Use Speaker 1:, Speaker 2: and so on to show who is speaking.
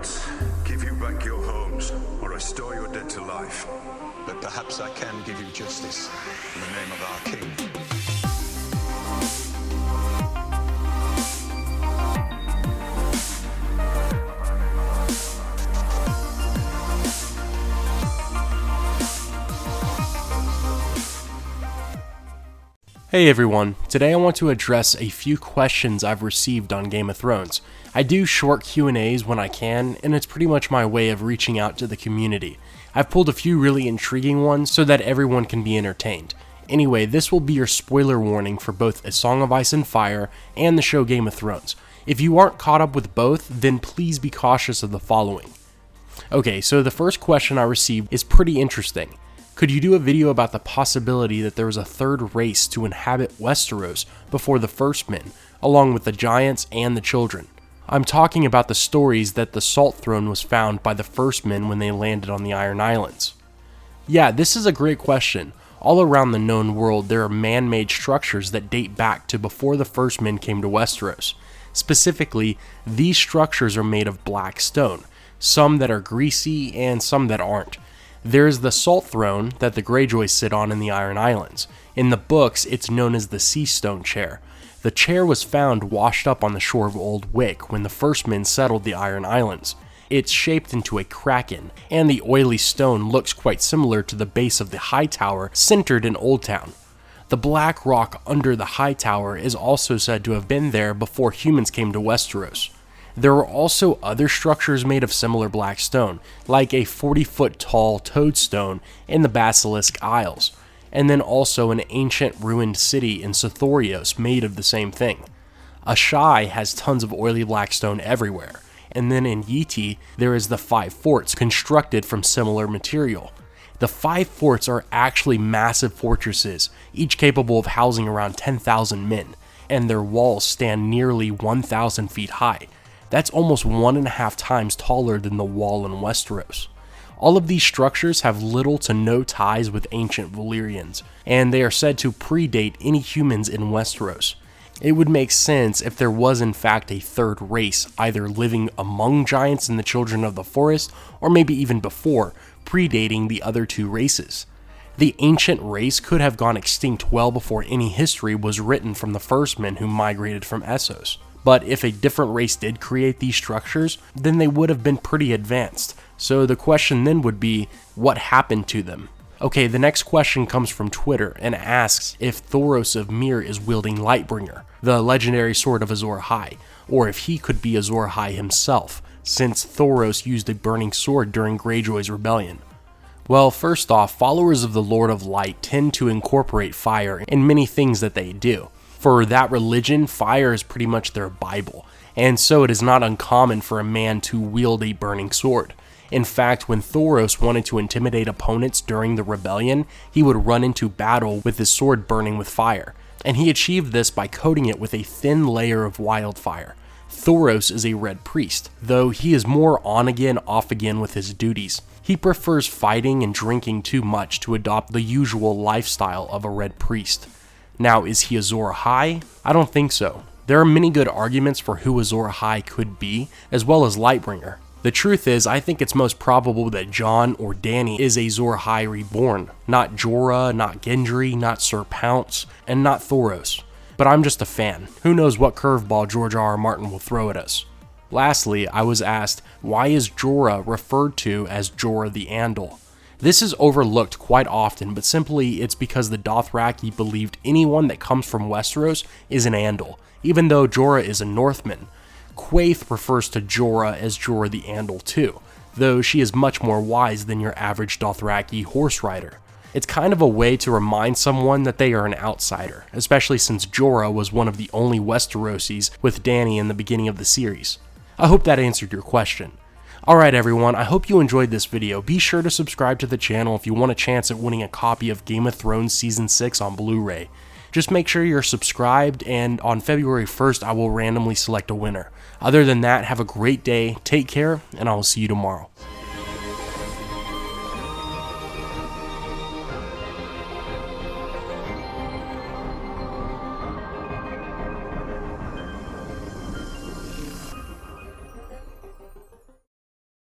Speaker 1: cannot give you back your homes or restore your dead to life. But perhaps I can give you justice in the name of our king.
Speaker 2: Hey everyone, today I want to address a few questions I've received on Game of Thrones. I do short Q&As when I can, and it's pretty much my way of reaching out to the community. I've pulled a few really intriguing ones so that everyone can be entertained. Anyway, this will be your spoiler warning for both A Song of Ice and Fire and the show Game of Thrones. If you aren't caught up with both, then please be cautious of the following. Okay, so the first question I received is pretty interesting. Could you do a video about the possibility that there was a third race to inhabit Westeros before the First Men, along with the giants and the children? I'm talking about the stories that the Salt Throne was found by the First Men when they landed on the Iron Islands. Yeah, this is a great question. All around the known world, there are man-made structures that date back to before the First Men came to Westeros. Specifically, these structures are made of black stone, some that are greasy and some that aren't. There is the Salt Throne that the Greyjoys sit on in the Iron Islands. In the books, it's known as the Sea Stone Chair. The chair was found washed up on the shore of Old Wick when the First Men settled the Iron Islands. It's shaped into a kraken, and the oily stone looks quite similar to the base of the High Tower centered in Old Town. The black rock under the High Tower is also said to have been there before humans came to Westeros. There were also other structures made of similar black stone, like a 40-foot tall toadstone in the Basilisk Isles, and then also an ancient ruined city in Sothorios made of the same thing. Ahai has tons of oily black stone everywhere, and then in Yiti there is the 5 forts constructed from similar material. The 5 forts are actually massive fortresses, each capable of housing around 10,000 men, and their walls stand nearly 1,000 feet high. That's almost 1.5 times taller than the wall in Westeros. All of these structures have little to no ties with ancient Valyrians, and they are said to predate any humans in Westeros. It would make sense if there was in fact a third race, either living among giants and the children of the forest, or maybe even before, predating the other two races. The ancient race could have gone extinct well before any history was written from the First Men who migrated from Essos. But if a different race did create these structures, then they would have been pretty advanced. So the question then would be, what happened to them? Okay, the next question comes from Twitter and asks if Thoros of Myr is wielding Lightbringer, the legendary sword of Azor Ahai, or if he could be Azor Ahai himself, since Thoros used a burning sword during Greyjoy's rebellion. Well, first off, followers of the Lord of Light tend to incorporate fire in many things that they do. For that religion, fire is pretty much their Bible, and so it is not uncommon for a man to wield a burning sword. In fact, when Thoros wanted to intimidate opponents during the rebellion, he would run into battle with his sword burning with fire, and he achieved this by coating it with a thin layer of wildfire. Thoros is a red priest, though he is more on again, off again with his duties. He prefers fighting and drinking too much to adopt the usual lifestyle of a red priest. Now, is he Azor Ahai? I don't think so. There are many good arguments for who Azor Ahai could be, as well as Lightbringer. The truth is, I think it's most probable that Jon or Dany is Azor Ahai reborn, not Jorah, not Gendry, not Sir Pounce, and not Thoros. But I'm just a fan. Who knows what curveball George R.R. Martin will throw at us. Lastly, I was asked, why is Jorah referred to as Jorah the Andle? This is overlooked quite often, but simply it's because the Dothraki believed anyone that comes from Westeros is an Andle, even though Jorah is a Northman. Quaithe refers to Jorah as Jorah the Andle too, though she is much more wise than your average Dothraki horse rider. It's kind of a way to remind someone that they are an outsider, especially since Jorah was one of the only Westerosis with Dany in the beginning of the series. I hope that answered your question. Alright everyone, I hope you enjoyed this video. Be sure to subscribe to the channel if you want a chance at winning a copy of Game of Thrones Season 6 on Blu-ray. Just make sure you're subscribed, and on February 1st I will randomly select a winner. Other than that, have a great day, take care, and I will see you tomorrow.